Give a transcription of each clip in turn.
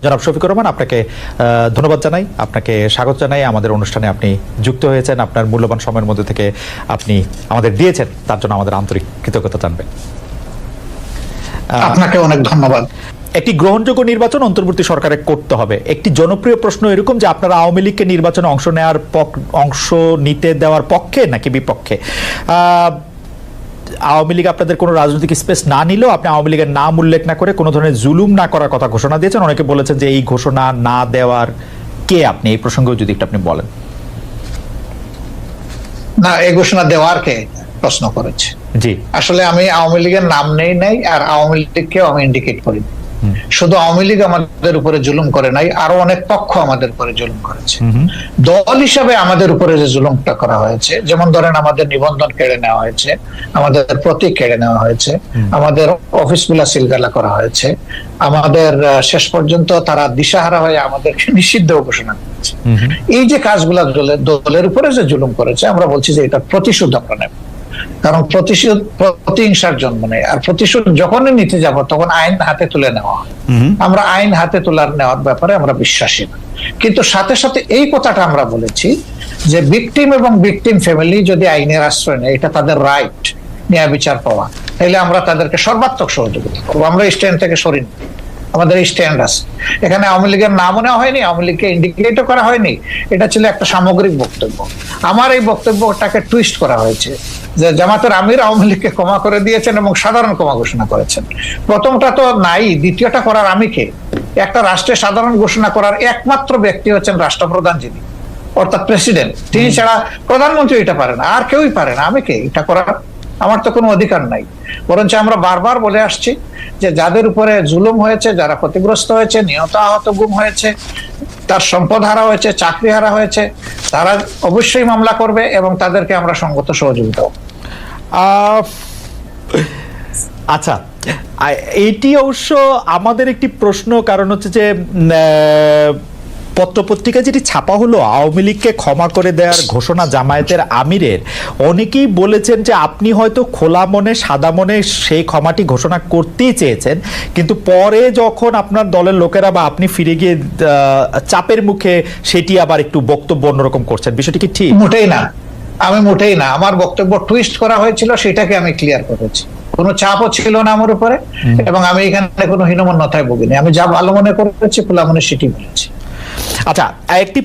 জনাব শফিকুর রহমান, আপনাকে ধন্যবাদ জানাই, আপনাকে স্বাগত জানাই আমাদের অনুষ্ঠানে। আপনি যুক্ত হয়েছেন, আপনার মূল্যবান সময়ের মধ্যে থেকে আপনি আমাদের দিয়েছেন, তার জন্য আমাদের আন্তরিক কৃতজ্ঞতা জানবেন। আপনাকে অনেক ধন্যবাদ। একটি গ্রহণযোগ্য নির্বাচন অন্তর্বর্তী সরকারে করতে হবে। একটি জনপ্রিয় প্রশ্ন এরকম যে আপনারা আওয়ামী লীগকে নির্বাচনে অংশ নিতে দেওয়ার পক্ষে নাকি বিপক্ষে? আওয়ামী লীগ আপনাদের কোনো রাজনৈতিক স্পেস না নিলেও আপনি আওয়ামী লীগের নাম উল্লেখ না করে কোনো ধরনের জুলুম না করার কথা ঘোষণা দিয়েছেন। অনেকে বলেছেন যে এই ঘোষণা না দেওয়ার কে আপনি, এই প্রসঙ্গেও যদি একটু আপনি বলেন। না, এই ঘোষণা দেওয়ার কে প্রশ্ন করেছে? জি, আসলে আমি আওয়ামী লীগের নাম নেই আর আওয়ামী লীগকেও আমি ইন্ডিকেট করি। শুধু আওয়ামী লীগ আমাদের উপরে জুলুম করে নাই, আরো অনেক পক্ষ আমাদের উপরে জুলুম করেছে। দল হিসাবে আমাদের উপরে যে জুলুমটা করা হয়েছে, যেমন ধরেন আমাদের নিবন্ধন কেড়ে নেওয়া হয়েছে, আমাদের প্রতীক কেড়ে নেওয়া হয়েছে, আমাদের অফিসগুলা সিলগালা করা হয়েছে, আমাদের শেষ পর্যন্ত তারা দিশাহারা হয়ে আমাদেরকে নিষিদ্ধ ঘোষণা করেছে। এই যে কাজগুলা দলের উপরে যে জুলুম করেছে, আমরা বলছি যে এটা প্রতিশোধ আমরা নেব। কারণ প্রতিহিংসার জন্ম নেই, আর প্রতিশোধ যখনই নিতে যাব তখন আইন হাতে তুলে নেওয়া হয়। আমরা আইন হাতে নেওয়ার ব্যাপারে আমরা বিশ্বাসী না। কিন্তু সাথে সাথে এই কথাটা আমরা বলেছি যে ভিকটিম এবং ভিকটিম ফ্যামিলি যদি আইনের আশ্রয় নেয়, এটা তাদের রাইট, ন্যায় বিচার পাওয়া, তাহলে আমরা তাদেরকে সর্বাত্মক সহযোগিতা করবো। আমরা স্ট্যান্ড থেকে সরিনি, আমাদের স্ট্যান্ড আছে। এখানে আওয়ামী লীগের নামও নেওয়া হয়নি, আওয়ামী লীগকে ইন্ডিকেটও করা হয়নি। এটা ছিল একটা সামগ্রিক বক্তব্য। আমার এই বক্তব্যটাকে টুইস্ট করা হয়েছে যে জামাতের আমির আওয়ামী লীগকে ক্ষমা করে দিয়েছেন এবং সাধারণ ক্ষমা ঘোষণা করেছেন। প্রথমটা তো নাই, দ্বিতীয়টা করার আমি কে? একটা রাষ্ট্রের সাধারণ ঘোষণা করার একমাত্র ব্যক্তি হচ্ছেন রাষ্ট্রপ্রধান, যিনি অর্থাৎ প্রেসিডেন্ট। তিনি ছাড়া প্রধানমন্ত্রী এটা পারে না, আর কেউই পারে না। আমি কে এটা করার? আমার তো কোনো অধিকার নাই। বরঞ্চ আমরা বারবার বলে আসছি যে যাদের উপরে জুলুম হয়েছে, যারা ক্ষতিগ্রস্ত হয়েছে, নিহত আহত গুম হয়েছে, তার সম্পদ হারা হয়েছে, চাকরি হারা হয়েছে, তারা অবশ্যই মামলা করবে এবং তাদেরকে আমরা সঙ্গত সহযোগিতা। আচ্ছা, এটি অবশ্য আমাদের একটি প্রশ্ন, কারণ হচ্ছে যে পত্রপত্রিকা যেটি ছাপা হলো আওয়ামী লীগকে ক্ষমা করে দেওয়ার ঘোষণা জামায়াতের আমিরের, অনেকেই বলেছেন যে আপনি হয়তো খোলা মনে সাদা মনে সেই ক্ষমাটি ঘোষণা করতেই চেয়েছেন, কিন্তু পরে যখন আপনার দলের লোকেরা বা আপনি ফিরে গিয়ে চাপের মুখে সেটি আবার একটু বক্তব্য অন্যরকম করছেন। বিষয়টি কি ঠিক? মোটেই না, আমি মোটেই না। আমার বক্তব্য টুইস্ট করা হয়েছিল, সেটাকে আমি ক্লিয়ার করেছি। কোনো চাপও ছিল না আমার উপরে, এবং আমি এখানে কোনো হীনমন্যতায় ভুগিনি। আমি যা ভালো মনে করেছি, খোলা মনে সেটি বলেছি। আচ্ছা, আরেকটি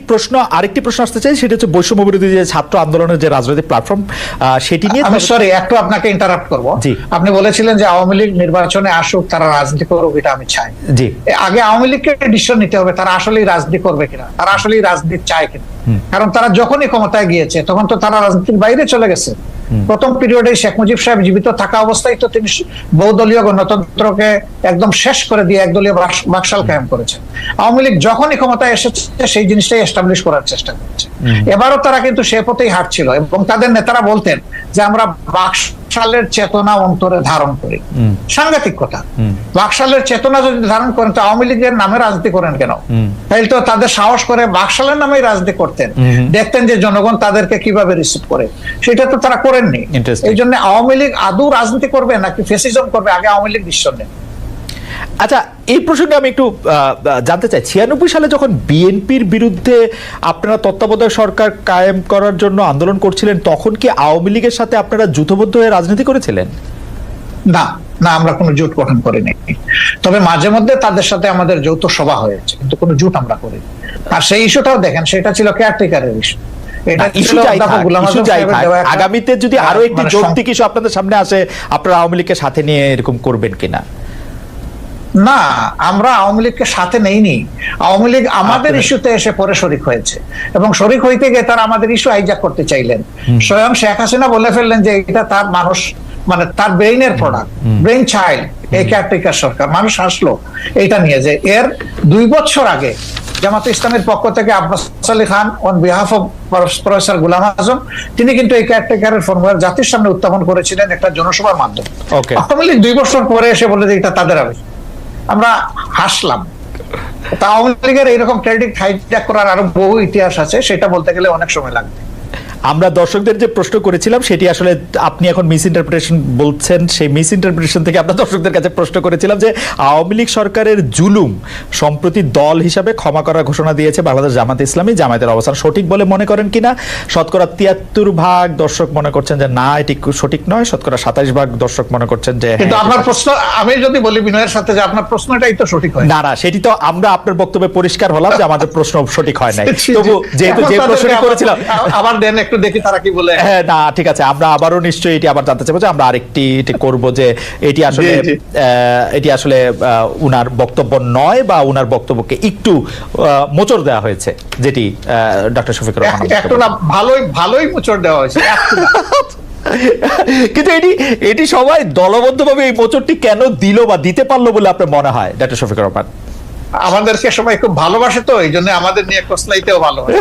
প্রশ্ন আসতে চাই, সেটা হচ্ছে বৈষম্য বিরোধী যে ছাত্র আন্দোলনের যে রাজনৈতিক প্ল্যাটফর্ম, সেটি নিয়ে আমি সরি একটু আপনাকে ইন্টারাপ্ট করব। আপনি বলেছিলেন যে আওয়ামী লীগ নির্বাচনে আসুক, তারা রাজনীতি করুক, এটা আমি চাই। জি, আগে আওয়ামী লীগকে ডিসিশন নিতে হবে তারা আসলেই রাজনীতি করবে কিনা, তারা আসলেই রাজনীতি চায় কিনা। কারণ তারা যখনই ক্ষমতায় গিয়েছে তখন তো তারা রাজনীতির বাইরে চলে গেছে। প্রথম পিরিয়ডে শেখ মুজিব সাহেব জীবিত থাকা অবস্থায় তো তিনি বহুদলীয় গণতন্ত্রকে একদম শেষ করে দিয়ে একদলীয় বাকশাল কায়েম করেছেন। আওয়ামী লীগ যখনই ক্ষমতায় এসেছে সেই জিনিসটাই এস্টাবলিশ করার চেষ্টা করেছে। এবারও তারা কিন্তু সে পথেই হাঁটছিল, এবং তাদের নেতারা বলতেন যে আমরা বাকশালের চেতনা অন্তরে ধারণ করি। সাংঘাতিক কথা। বাকশালের চেতনা যদি ধারণ করেন তো আওয়ামী লীগের নামে রাজনীতি করেন কেন? তাহলে তো তাদের সাহস করে বাকশালের নামেই রাজনীতি করতেন, দেখতেন যে জনগণ তাদেরকে কিভাবে রিসিভ করে। সেটা তো তারা করেননি। এই জন্য আওয়ামী লীগ আদৌ রাজনীতি করবে নাকি ফ্যাসিজম করবে, আগে আওয়ামী লীগ ডিসিশন নেন। আচ্ছা, এই প্রসঙ্গে আমি একটু জানতে চাই, 96 সালে যখন বিএনপির বিরুদ্ধে আপনারা তত্ত্বাবধায়ক সরকার কায়েম করার জন্য আন্দোলন করছিলেন, তখন কি আওয়ামী লীগের সাথে আপনারা জোটবদ্ধ হয়ে রাজনীতি করেছিলেন? না না, আমরা কোনো জোট গঠন করিনি। তবে মাঝে মধ্যে তাদের সাথে আমাদের যৌথ সভা হয়েছে, কিন্তু কোনো জোট আমরা করিনি। আর সেই ইস্যুটাও দেখেন, সেটা ছিল কেয়ারটেকারের ইস্যু। আগামীতে যদি আরো একটি যৌক্তিক ইস্যু আপনাদের সামনে আসে, আপনারা আওয়ামী লীগকে সাথে নিয়ে এরকম করবেন কিনা? না, আমরা আওয়ামী লীগকে সাথে নেইনি। আওয়ামী লীগ আমাদের ইস্যুতে এসে পরে শরিক হয়েছে, এবং শরিক হইতে গিয়ে তারা আমাদের ইস্যু হাইজ্যাক করতে চাইলেন। স্বয়ং শেখ হাসিনা বলে ফেললেন যে এটা তার মানুষ, মানে তার ব্রেইনের প্রোডাক্ট, ব্রেইন চাইল্ড এই কেয়ারটেকার সরকার। মানুষ হাসলো এইটা নিয়ে যে এর 2 বছর আগে জামাতে ইসলামের পক্ষ থেকে Abbas Ali Khan on behalf of professor Golam Azam, তিনি কিন্তু এই কেয়ারটেকারের ফর্মুলা জাতির সামনে উত্থাপন করেছিলেন একটা জনসভার মাধ্যমে। আওয়ামী লীগ 2 বছর পরে এসে বলে যে এটা তাদের আবেগ। আমরা হাসলাম। আওয়ামী লীগের এইরকম ক্রেডিট হাইজ্যাক করার আরো বহু ইতিহাস আছে, সেটা বলতে গেলে অনেক সময় লাগবে। আমরা দর্শকদের যে প্রশ্ন করেছিলাম সেটি আসলে আপনি এখন মিস ইন্টারপ্রিটেশন বলছেন, সেই মিস ইন্টারপ্রিটেশন থেকে আমরা দর্শকদের কাছে প্রশ্ন করেছিলাম যে আওয়ামী লীগ সরকারের জুলুম সম্প্রতি দল হিসাবে ক্ষমা করার ঘোষণা দিয়েছে বাংলাদেশ জামাত ইসলামী, জামায়াতের অবস্থান সঠিক বলে মনে করেন কিনা? শতকরা 73% দর্শক মনে করছেন যে না এটি সঠিক নয়, শতকরা 27% দর্শক মনে করছেন যে কিন্তু হ্যাঁ, আপনার প্রশ্ন, আমি যদি বলি বিনয়ের সাথে যে আপনার প্রশ্নটাই তো সঠিক হয় না না সেটি তো আমরা আপনার বক্তব্যে পরিষ্কার হলাম যে আমাদের প্রশ্ন সঠিক হয় নাই। জি, জি। তবু যেহেতু এখন যে তাদেরকে প্রশ্নটি আবার- করেছিলাম আবার দেন একটু দেখি তারা কি বলে। হ্যাঁ না ঠিক আছে, আমরা আবারও নিশ্চয়ই এটি আবার জানতে চাইবো যে আমরা আরেকটি এটি করব যে এটি আসলে জি, জি। এটি আসলে উনার বক্তব্য নয় বা উনার বক্তব্যকে একটু মোচড় দেওয়া হয়েছে, যেটি ডক্টর শফিকুর রহমান একটু না, ভালোই মোচড় দেওয়া হয়েছে, একটু না। কিন্তু এটি সবাই দলবদ্ধভাবে এই মোচড়টি কেন দিল বা দিতে পারলো বলে আপনার মনে হয় ডক্টর শফিকুর রহমান? আমাদেরকে সবাই খুব ভালোবাসে, তো এই জন্য আমাদের নিয়ে কসলাইতেও ভালো হয়।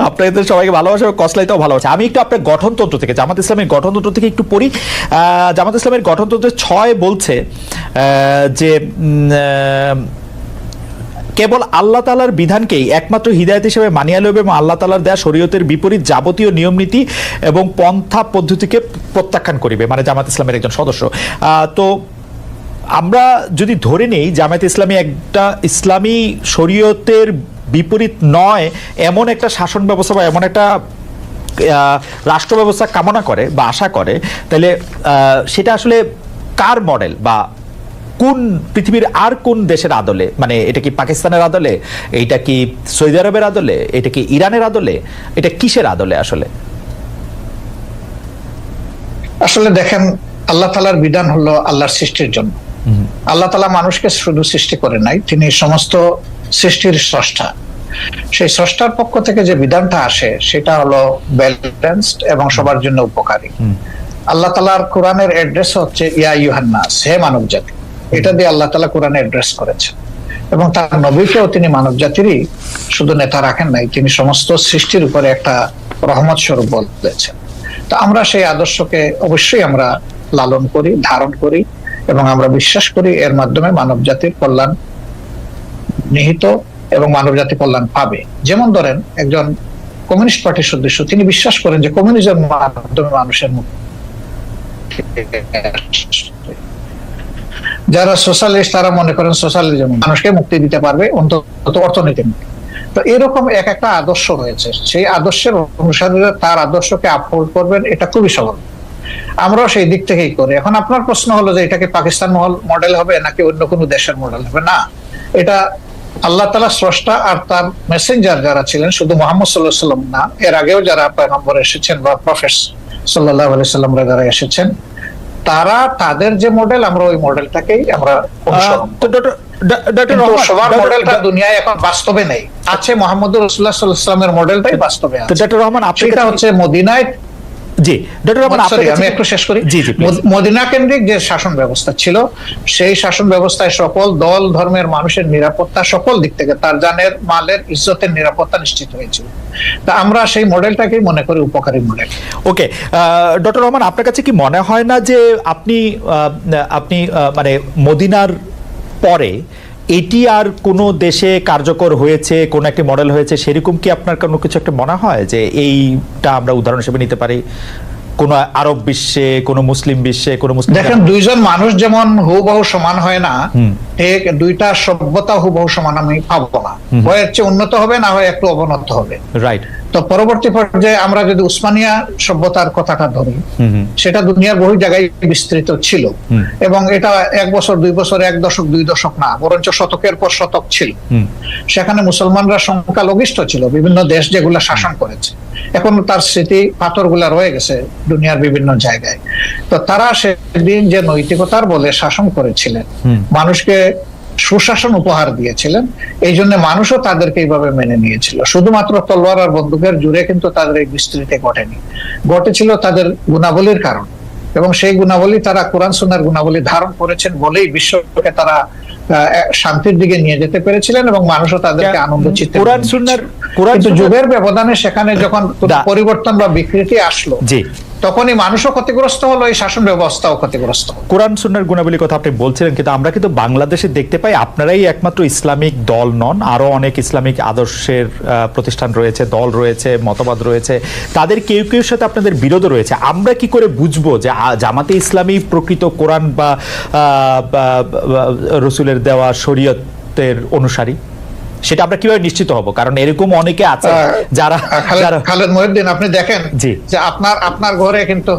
আপনাদের সবাইকে ভালোবাসা, কসলাইতেও ভালোবাসা। আমি একটু আপনার গঠনতন্ত্র থেকে, জামাত ইসলামের গঠনতন্ত্র থেকে একটু পড়ি। জামাত ইসলামের গঠনতন্ত্রের 6 বলছে যে কেবল আল্লাহ তাআলার বিধানকেই একমাত্র হিদায়াত হিসেবে মানিয়া লইবে এবং আল্লাহ তাআলার দেয়া শরীয়তের বিপরীত যাবতীয় নিয়ম নীতি এবং পন্থা পদ্ধতিকে প্রত্যাখ্যান করিবে, মানে জামাত ইসলামের একজন সদস্য। তো আমরা যদি ধরে নেই জামায়াত ইসলামী একটা ইসলামী শরীয়তের বিপরীত নয় এমন একটা শাসন ব্যবস্থা বা এমন একটা রাষ্ট্র ব্যবস্থা কামনা করে বা আশা করে, তাহলে সেটা আসলে কার মডেল বা কোন পৃথিবীর আর কোন দেশের আদলে? মানে এটা কি পাকিস্তানের আদলে, এটা কি সৌদি আরবের আদলে, এটা কি ইরানের আদলে, এটা কিসের আদলে আসলে? আসলে দেখেন, আল্লাহ তাআলার বিধান হলো আল্লাহর সৃষ্টির জন্য। আল্লাহ তাআলা মানুষকে শুধু সৃষ্টি করে নাই, তিনি সমস্ত সৃষ্টির স্রষ্টা। সেই স্রষ্টার পক্ষ থেকে যে বিধানটা আসে সেটা হলো ব্যালেন্সড এবং সবার জন্য উপকারী। আল্লাহ তাআলার কোরআনের অ্যাড্রেস হচ্ছে ইয়া আইয়ুহান নাস, হে মানব জাতি। এটা দিয়ে আল্লাহ তাআলা কোরআনে অ্যাড্রেস করেছেন এবং তার নবীকেও তিনি মানব জাতিরই শুধু নেতা রাখেন নাই, তিনি সমস্ত সৃষ্টির উপরে একটা রহমত স্বরূপ বলেছেন। তো আমরা সেই আদর্শকে অবশ্যই আমরা লালন করি, ধারণ করি এবং আমরা বিশ্বাস করি এর মাধ্যমে মানব জাতির কল্যাণ নিহিত এবং মানব জাতি কল্যাণ পাবে। যেমন ধরেন একজন কমিউনিস্ট পার্টির সদস্য, তিনি বিশ্বাস করেন যে কমিউনিজম মাধ্যমে মানুষের মুক্তি। যারা সোশ্যালিস্ট তারা মনে করেন সোশ্যালিজম মানুষকে মুক্তি দিতে পারবে, অন্তত অর্থনীতি মুক্তি। তো এরকম এক একটা আদর্শ রয়েছে, সেই আদর্শের অনুসারে তার আদর্শকে আপহোল্ড করবেন, এটা খুবই সহজ। আমরাও সেই দিক থেকেই করি। এখন আপনার প্রশ্ন হলো যে এটাকে পাকিস্তান মডেল হবে নাকি অন্য কোনো দেশের মডেল হবে? না, এটা আল্লাহ তাআলা স্রষ্টা আর তার মেসেঞ্জার যারা ছিলেন, শুধু মুহাম্মদ সাল্লাল্লাহু আলাইহি ওয়াসাল্লাম না, এর আগেও যারা পয়গম্বর এসেছেন বা প্রফেট সাল্লাল্লাহু আলাইহি ওয়াসাল্লামরা যারা এসেছেন, তারা তাদের যে মডেল, আমরা ওই মডেলটাকেই আমরা অনুসরণ করি। কিন্তু সবার মডেলটা দুনিয়ায় এখন বাস্তবে নেই। আছে মুহাম্মদুর রাসূলুল্লাহ সাল্লাল্লাহু আলাইহি ওয়াসাল্লামের মডেলটাই বাস্তবে আছে। ডক্টর রহমান, সেটা হচ্ছে মদিনায়, জি ডক্টর রহমান আমি একটু শেষ করি। জি জি মদিনা কেন্দ্রিক যে শাসন ব্যবস্থা ছিল, সেই শাসন ব্যবস্থায় সকল দল ধর্মের মানুষের নিরাপত্তা সকল দিক থেকে, তার জানের মালের ইজ্জতের নিরাপত্তা নিশ্চিত হয়েছিল। তা আমরা সেই মডেলটাকেই মনে করি উপকারী মডেল। ওকে, ডক্টর রহমান, আপনার কাছে কি মনে হয় না যে আপনি মানে মদিনার পরে এটি আর কোনো দেশে কার্যকর হয়েছে, কোন একটি মডেল হয়েছে, সেরকম কি আপনার কোনো কিছু একটা মনে হয় যে এইটা আমরা উদাহরণ হিসেবে নিতে পারি কোন আরব বিশ্বে, কোন মুসলিম বিশ্বে, কোন মুসলিম? দেখেন, দুইজন মানুষ যেমন হুবহু সমান হয় না, ঠিক দুইটা সভ্যতা হুবহু সমান আমি পাবো না। হয় হচ্ছে উন্নত হবে, না হয় একটু অবনত হবে। রাইট। তো পরবর্তী পর্যায়ে আমরা যদি উসমানিয়া সভ্যতার কথাটা ধরি, সেটা দুনিয়ার বহু জায়গায় বিস্তৃত ছিল এবং এটা 1 বছর 2 বছর, 1 দশক 2 দশক না, বরঞ্চ শতকের পর শতক ছিল। সেখানে মুসলমানরা সংখ্যালঘিষ্ঠ ছিল, বিভিন্ন দেশ যেগুলা শাসন করেছে, এখন তার স্মৃতি পাথরগুলা রয়ে গেছে দুনিয়ার বিভিন্ন জায়গায়। তো তারা সেদিন যে নৈতিকতার বলে শাসন করেছিলেন, মানুষকে সুশাসন উপহার দিয়েছিলেন, এই জন্য মানুষও তাদেরকে এইভাবে মেনে নিয়েছিল। শুধুমাত্র তলোয়ার আর বন্দুকের জুড়ে কিন্তু তাদের এই বিস্তৃতি ঘটেনি, ঘটেছিল তাদের গুণাবলীর কারণ। এবং সেই গুণাবলী তারা কোরআন সুন্নাহর গুণাবলী ধারণ করেছেন বলেই বিশ্বকে তারা শান্তির দিকে নিয়ে যেতে পেরেছিলেন এবং মানুষও তাদেরকে আনন্দ চিত্তে। কোরআন সুন্নাহর কিন্তু যুগের ব্যবধানে সেখানে যখন পরিবর্তন বা বিকৃতি আসলো, তখনই মানুষও ক্ষতিগ্রস্ত হলো, এই শাসন ব্যবস্থাও ক্ষতিগ্রস্ত হলো। কোরআন সুন্নাহর গুণাবলীর কথা আপনি বলছিলেন, কিন্তু আমরা কিন্তু বাংলাদেশে দেখতে পাই আপনারাই একমাত্র ইসলামিক দল নন, আরো অনেক ইসলামিক আদর্শের প্রতিষ্ঠান রয়েছে, দল রয়েছে, মতবাদ রয়েছে, তাদের কেউ কেউ সাথে আপনাদের বিরোধ রয়েছে। আমরা কি করে বুঝবো যে জামাতে ইসলামী প্রকৃত কোরআন বা রসুলের দেওয়া শরীয়তের অনুসারী? সেটা আমরা কিভাবে নিশ্চিত হব? কারণ এরকম অনেকে আছে যারা খালেদ মহিউদ্দিন, আপনি দেখেন যে আপনার ঘরে কিন্তু,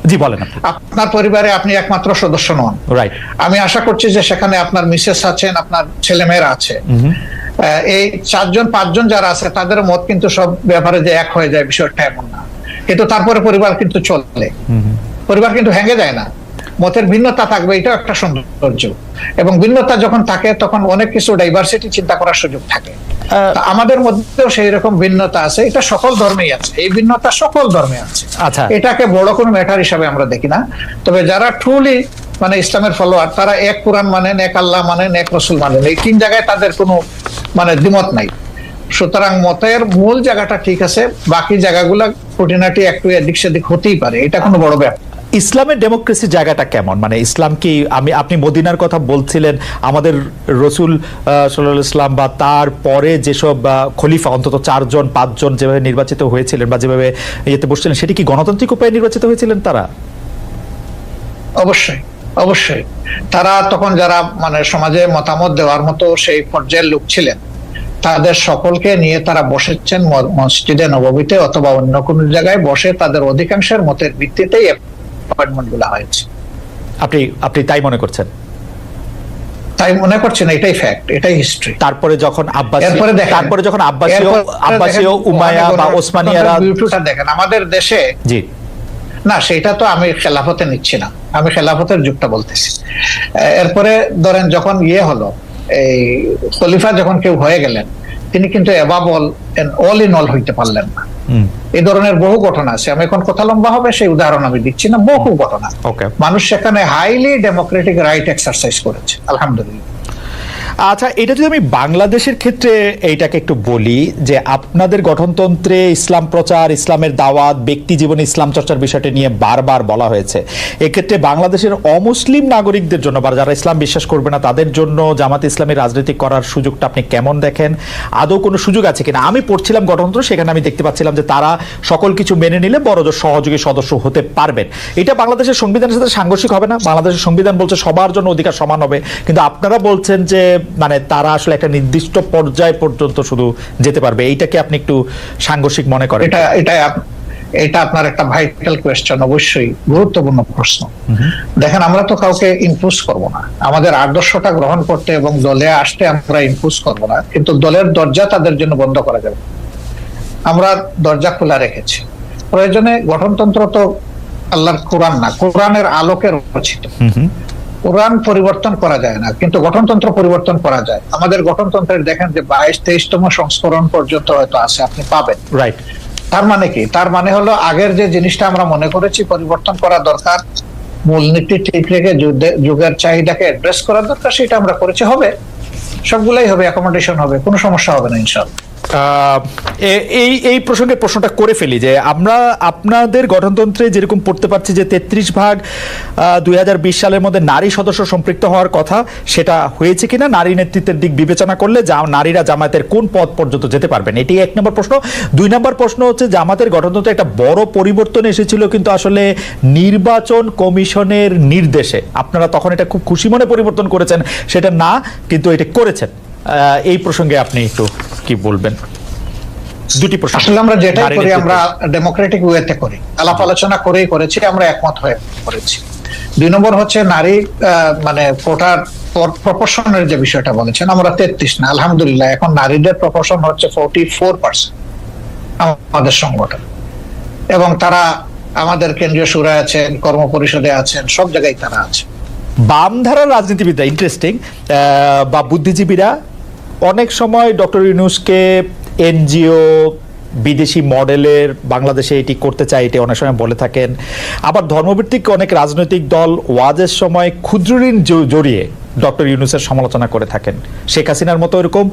জি বলেন, আপনার পরিবারে আপনি একমাত্র সদস্য নন, রাইট? আমি আশা করছি যে সেখানে আপনার মিসেস আছেন, আপনার ছেলেমেয়েরা আছে। এই 4জন 5জন যারা আছে তাদের মত কিন্তু সব ব্যাপারে যে এক হয়ে যায় বিষয়টা এমন না, কিন্তু তারপরে পরিবার কিন্তু চলে, পরিবার কিন্তু ভেঙে যায় না। মতের ভিন্নতা থাকবে, এটাও একটা সৌন্দর্য, এবং ভিন্নতা যখন থাকে তখন অনেক কিছু ডাইভার্সিটি চিন্তা করার সুযোগ থাকে। আমাদের মধ্যেও সেই রকম ভিন্নতা আছে, এটা সকল ধর্মেই আছে, এই ভিন্নতা সকল ধর্মে আছে। আচ্ছা, এটাকে বড় কোনো ম্যাটার হিসাবে আমরা দেখি না। তবে যারা ট্রুলি মানে ইসলামের ফলোয়ার, তারা এক কোরআন মানেন, এক আল্লাহ মানেন, এক রসুল মানেন, এই 3 জায়গায় তাদের কোনো মানে দ্বিমত নাই। সুতরাং মতের মূল জায়গাটা ঠিক আছে, বাকি জায়গাগুলো খুঁটিনাটি একটু এদিক সেদিক হতেই পারে, এটা কোনো বড় ব্যাপার। ইসলামের ডেমোক্রেসি জায়গাটা কেমন? মানে ইসলাম কি, আপনি মদিনার কথা বলছিলেন, আমাদের রসুল সাল্লাল্লাহু আলাইহি ওয়াসাল্লাম বা তার পরে যেসব খলিফা অন্তত 4জন 5জন যেভাবে নির্বাচিত হয়েছিলেন বা যেভাবে ইয়েতে বসছিলেন, সেটি কি গণতান্ত্রিক উপায়ে নির্বাচিত হয়েছিলেন তারা? অবশ্যই অবশ্যই। তারা তখন যারা মানে সমাজে মতামত দেওয়ার মতো সেই পর্যায়ের লোক ছিলেন, তাদের সকলকে নিয়ে তারা বসেছেন মসজিদে নববীতে অথবা অন্য কোন জায়গায় বসে, তাদের অধিকাংশের মতের ভিত্তিতেই অ্যাপয়েন্টমেন্ট গুলো হয়েছে। আপনি তাই মনে করছেন? তাই মনে করছেন, এটাই ফ্যাক্ট, এটাই হিস্ট্রি। তারপরে যখন আব্বাসীয় উমাইয়া বা ওসমানিয়ারা, বিউটিটা দেখেন আমাদের দেশে। জি না, সেটা তো আমি খেলাফতে নিচ্ছি না, আমি খেলাফতের যুগটা বলতেছি। এরপরে ধরেন যখন হলো, এই খলিফা যখন কেউ হয়ে গেলেন, তিনি কিন্তু অ্যাবাব অল ইন অল হইতে পারলেন না। এই ধরনের বহু ঘটনা আছে, আমি এখন কথা লম্বা হবে সেই উদাহরণ আমি দিচ্ছি না, বহু ঘটনা। মানুষ সেখানে হাইলি ডেমোক্রেটিক রাইট এক্সারসাইজ করেছে, আলহামদুলিল্লাহ। আচ্ছা, এটা যদি আমি বাংলাদেশের ক্ষেত্রে এইটাকে একটু বলি, যে আপনাদের গঠনতন্ত্রে ইসলাম প্রচার, ইসলামের দাওয়াত, ব্যক্তি জীবনে ইসলাম চর্চার বিষয়টা নিয়ে বারবার বলা হয়েছে। এক্ষেত্রে বাংলাদেশের অমুসলিম নাগরিকদের জন্য বা যারা ইসলাম বিশ্বাস করবে না তাদের জন্য জামাত ইসলামী রাজনীতি করার সুযোগটা আপনি কেমন দেখেন? আদৌ কোনো সুযোগ আছে কিনা? আমি পড়ছিলাম গঠনতন্ত্র, সেখানে আমি দেখতে পাচ্ছিলাম যে তারা সকল কিছু মেনে নিলে বড়জোর সহযোগী সদস্য হতে পারবেন। এটা বাংলাদেশের সংবিধানের সাথে সাংঘর্ষিক হবে না? বাংলাদেশের সংবিধান বলছে সবার জন্য অধিকার সমান হবে, কিন্তু আপনারা বলছেন যে মানে তারা আসলে একটা নির্দিষ্ট পর্যায় পর্যন্ত শুধু যেতে পারবে। এইটাকে আপনি একটু সাংঘর্ষিক মনে করেন? এটা আপনার একটা ভাইটাল কোয়েশ্চেন, অবশ্যই গুরুত্বপূর্ণ প্রশ্ন। দেখেন, আমরা তো কাউকে ইনফোর্স করব না, আমাদের আদর্শটা গ্রহণ করতে এবং দলে আসতে আমরা ইনফোর্স করব না, কিন্তু দলের দরজা তাদের জন্য বন্ধ করা যাবে, আমরা দরজা খোলা রেখেছি। প্রয়োজনে গঠনতন্ত্র তো আল্লাহর কোরআন না, কোরআনের আলোকে রচিত। কোরআন পরিবর্তন করা যায় না, কিন্তু গঠনতন্ত্র পরিবর্তন করা যায়। আমাদের গঠনতন্ত্রের দেখেন যে 22-23তম সংস্করণ পর্যন্ত হয়তো আছে, আপনি পাবেন, রাইট? তার মানে কি? তার মানে হলো আগের যে জিনিসটা আমরা মনে করেছি পরিবর্তন করা দরকার, মূলনীতি ঠিক রেখে যুগের চাহিদাকে অ্যাড্রেস করা দরকার, সেটা আমরা করেছি। হবে, সবগুলাই হবে, অ্যাকোমোডেশন হবে, কোনো সমস্যা হবে না ইনশাআল্লাহ। এই প্রসঙ্গে প্রশ্নটা করে ফেলি যে আমরা আপনাদের গঠনতন্ত্রে যেরকম পড়তে পারছি যে 33 2020 সালের মধ্যে নারী সদস্য সম্পৃক্ত হওয়ার কথা, সেটা হয়েছে কিনা? নারী নেতৃত্বের দিক বিবেচনা করলে নারীরা জামায়াতের কোন পদ পর্যন্ত যেতে পারবেন? এটি 1 নম্বর প্রশ্ন। 2 নম্বর প্রশ্ন হচ্ছে, জামাতের গঠনতন্ত্রে একটা বড় পরিবর্তন এসেছিল কিন্তু আসলে নির্বাচন কমিশনের নির্দেশে। আপনারা তখন এটা খুব খুশি মনে পরিবর্তন করেছেন, সেটা না, কিন্তু এটা করেছেন। এই প্রসঙ্গে আপনি একটু কি বলবেন? দুটি প্রশ্ন। আসলে আমরা যেটাই করি আমরা ডেমোক্রেটিক ওয়েতে করি, আলাপ আলোচনা করেই করেছি, আমরা একমত হয়ে করেছি। 2 নম্বর হচ্ছে নারী মানে কোটার প্রপোর্শনের যে বিষয়টা বলেছেন, আমরা 33 না, আলহামদুলিল্লাহ এখন নারীদের প্রপোর্শন হচ্ছে 44% আমাদের সংগঠন, এবং তারা আমাদের কেন্দ্রীয় সুরায় আছেন, কর্ম পরিষদে আছেন, সব জায়গায় তারা আছে। বামধারার রাজনীতিবিদরা ইন্টারেস্টিং বা বুদ্ধিজীবীরা অনেক সময় ডক্টর ইউনূসকে এনজিও বিদেশি মডেলের বাংলাদেশে এটি করতে চায়, এটি অনেক সময় বলে থাকেন। আবার ধর্মভিত্তিক অনেক রাজনৈতিক দল ওয়াজের সময় ক্ষুদ্র ঋণ জড়িয়ে ডক্টর ইউনূসের সমালোচনা করে থাকেন। শেখ হাসিনার মতো এরকম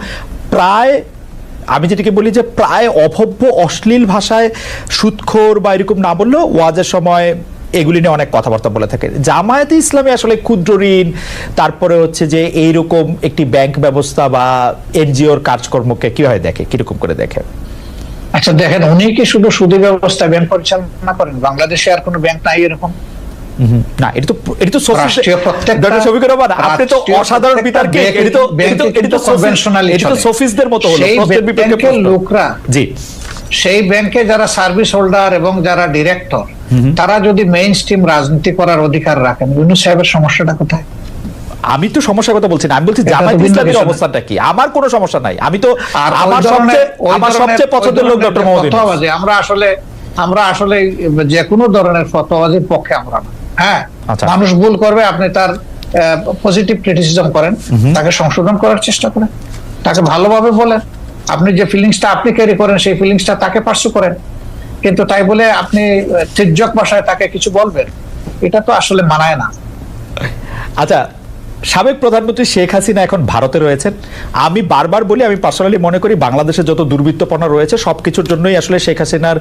প্রায় আমি যেটাকে বলি যে প্রায় অভব্য অশ্লীল ভাষায় সুদখোর বা এরকম না বললেও ওয়াজের সময় এগুলি নিয়ে অনেক কথাবার্তা বলে থাকে। জামায়াতে ইসলামী আসলে ক্ষুদ্র ঋণ, তারপরে হচ্ছে যে এইরকম একটি ব্যাংক ব্যবস্থা বা এনজিওর কাজকর্মকে কিভাবে দেখে, কিরকম করে দেখে? আচ্ছা দেখেন, উনি কি শুধু সুদী ব্যবস্থা ব্যাংক পরিচালনা করেন? বাংলাদেশে আর কোনো ব্যাংক নাই এরকম? না, এটা তো রাষ্ট্রীয় প্রত্যেকটা ডক্টর শফিকুর রহমান, আপনি তো অসাধারণ বিতর্কে, এটা তো সোফিস্টদের মতো হলো, প্রশ্নের বিপক্ষে প্রশ্ন। লোকরা, জি, সেই ব্যাংকে যারা সার্ভিস হোল্ডার এবং যারা ডিরেক্টর, তারা যদি মেইন স্ট্রিম রাজনীতি করার অধিকার রাখেন, ইউনূস সাহেবের সমস্যাটা কোথায়? আমি তো সমস্যার কথা বলছি না, আমি বলছি জামায়াত ইসলামীর অবস্থানটা কি। আমার কোনো সমস্যা নাই, আমি তো আমার সবচেয়ে পছন্দের লোক ডক্টর মোহাম্মদ ইউনূস। আমরা আসলে যে কোনো ধরনের ফতোয়াবাজির পক্ষে আমরা না। হ্যাঁ, মানুষ ভুল করবে, আপনি তার পজিটিভ ক্রিটিসিজম করেন, তাকে সংশোধন করার চেষ্টা করেন, তাকে ভালোভাবে বলেন, আপনি যে ফিলিংসটা আপনি ক্যারি করেন সেই ফিলিংসটা তাকে পার্সু করেন। কিন্তু তাই বলে আপনি তির্যক ভাষায় তাকে কিছু বলবেন, এটা তো আসলে মানায় না। আচ্ছা, সাবেক প্রধানমন্ত্রী শেখ হাসিনা এখন ভারতে রয়েছেন। আমি বারবার বলি, আমি পার্সোনালি মনে করি বাংলাদেশে যত দুর্বৃত্তপনা রয়েছে সবকিছুর জন্যই আসলে শেখ হাসিনার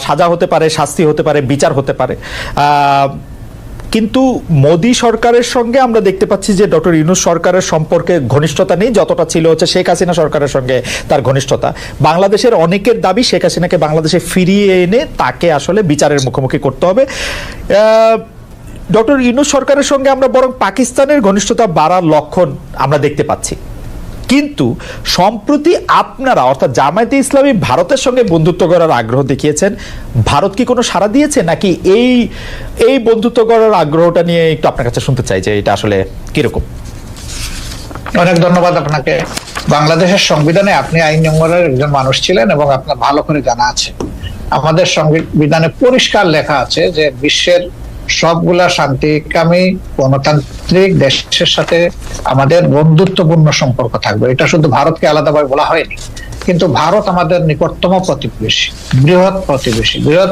সাজা হতে পারে, শাস্তি হতে পারে, বিচার হতে পারে। কিন্তু মোদী সরকারের সঙ্গে আমরা দেখতে পাচ্ছি যে ডক্টর ইউনূস সরকারের সম্পর্কে ঘনিষ্ঠতা নেই যতটা ছিল হচ্ছে শেখ হাসিনা সরকারের সঙ্গে তার ঘনিষ্ঠতা। বাংলাদেশের অনেকের দাবি শেখ হাসিনাকে বাংলাদেশে ফিরিয়ে এনে তাকে আসলে বিচারের মুখোমুখি করতে হবে। ডক্টর ইউনূস সরকারের সঙ্গে আমরা বরং পাকিস্তানের ঘনিষ্ঠতা বাড়ার লক্ষণ আমরা দেখতে পাচ্ছি। কিন্তু সম্প্রতি আপনারা অর্থাৎ জামায়াতে ইসলামী ভারতের সঙ্গে বন্ধুত্ব করার আগ্রহ দেখিয়েছেন। ভারত কি কোনো সাড়া দিয়েছে, নাকি এই বন্ধুত্ব করার আগ্রহটা নিয়ে একটু আপনার কাছে শুনতে চাই যে এটা আসলে কিরকম? অনেক ধন্যবাদ আপনাকে। বাংলাদেশের সংবিধানে আপনি আইন নম্বরের একজন মানুষ ছিলেন এবং আপনার ভালো করে জানা আছে, আমাদের সংবিধানে পরিষ্কার লেখা আছে যে বিশ্বের সবগুলা শান্তিকামী গণতান্ত্রিক দেশের সাথে আমাদের বন্ধুত্বপূর্ণ সম্পর্ক থাকবে। এটা শুধু ভারতকে আলাদাভাবে বলা হয়নি, কিন্তু ভারত আমাদের নিকটতম প্রতিবেশী, বৃহৎ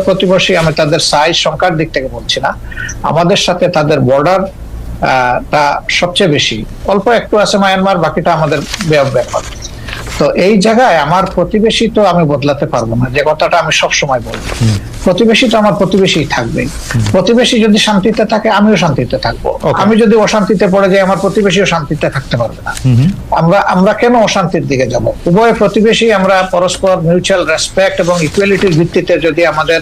প্রতিবেশী। আমি তাদের সাইজ সংখ্যার দিক থেকে বলছি না, আমাদের সাথে তাদের বর্ডার তা সবচেয়ে বেশি। অল্প একটু আছে মায়ানমার, বাকিটা আমাদের ব্যাপার। তো এই জায়গায় আমার প্রতিবেশী তো আমি বদলাতে পারবো না, যে কথাটা আমি সব সময় বলবো, প্রতিবেশী তো আমার প্রতিবেশী থাকবে। প্রতিবেশী যদি শান্তিতে থাকে আমিও শান্তিতে থাকবো, আমি যদি অশান্তিতে পড়ে যাই আমার প্রতিবেশীও শান্তিতে থাকতে পারবে না। আমরা কেন অশান্তির দিকে যাব? উভয় প্রতিবেশী আমরা পরস্পর মিউচুয়াল রেসপেক্ট এবং ইকুয়ালিটির ভিত্তিতে যদি আমাদের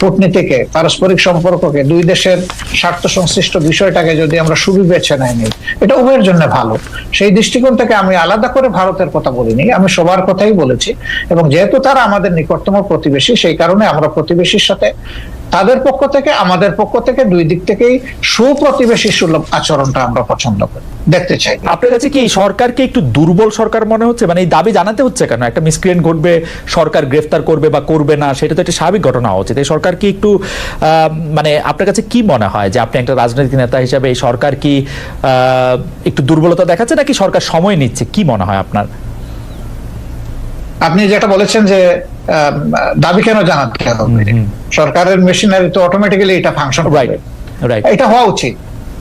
কূটনীতিকে, পারস্পরিক সম্পর্ককে, দুই দেশের স্বার্থ সংশ্লিষ্ট বিষয়টাকে যদি আমরা সুবিবেচনায় নিই, এটা উভয়ের জন্য ভালো। সেই দৃষ্টিকোণ থেকে আমি আলাদা করে ভারতের কথা বলিনি, আমি সবার কথাই বলেছি। এবং যেহেতু তারা আমাদের নিকটতম প্রতিবেশী, সেই কারণে আমরা প্রতিবেশীর সাথে তাদের পক্ষ থেকে আমাদের পক্ষ থেকে দুই দিক থেকেই সুপ্রতিবেশী সুলভ আচরণটা আমরা পছন্দ করি, দেখতে চাই। আপনার কাছে কি এই সরকারকে একটু দুর্বল সরকার মনে হচ্ছে? মানে এই দাবি জানাতে হচ্ছে কেন? একটা মিসক্রিয়েন্ট ঘটবে, সরকার গ্রেফতার করবে বা করবে না, সেটা তো একটা স্বাভাবিক ঘটনা হওয়া উচিত। এই সরকার কি একটু মানে আপনার কাছে কি মনে হয় যে আপনি একটা রাজনৈতিক নেতা হিসাবে এই সরকার কি একটু দুর্বলতা দেখাচ্ছে, নাকি সরকার সময় নিচ্ছে? কি মনে হয় আপনার? আপনি যেটা বলেছেন যে দাবি কেন জানাতে হবে, সরকারের মেশিনারি তো অটোমেটিক্যালি এটা ফাংশন করবে, এটা হওয়া উচিত।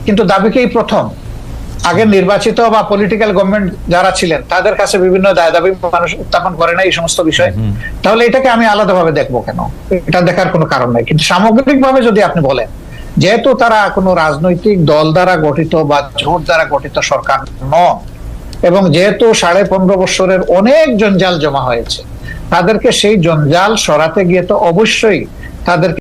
কিন্তু দাবিকেই প্রথম আগে নির্বাচিত বা পলিটিক্যাল গভর্নমেন্ট যারা ছিলেন তাদের কাছে বিভিন্ন দাবি মানুষ উত্থাপন করে না এই সমস্ত বিষয়, তাহলে এটাকে আমি আলাদাভাবে দেখবো কেন? এটা দেখার কোনো কারণ নাই। কিন্তু সামগ্রিকভাবে যদি আপনি বলেন, যেহেতু তারা কোনো রাজনৈতিক দল দ্বারা গঠিত বা জোট দ্বারা গঠিত সরকার নন, এবং যেহেতু 15.5 বছরের অনেক জঞ্জাল জমা হয়েছে, তাদেরকে সেই জঞ্জাল সরাতে গিয়ে তো অবশ্যই তাদেরকে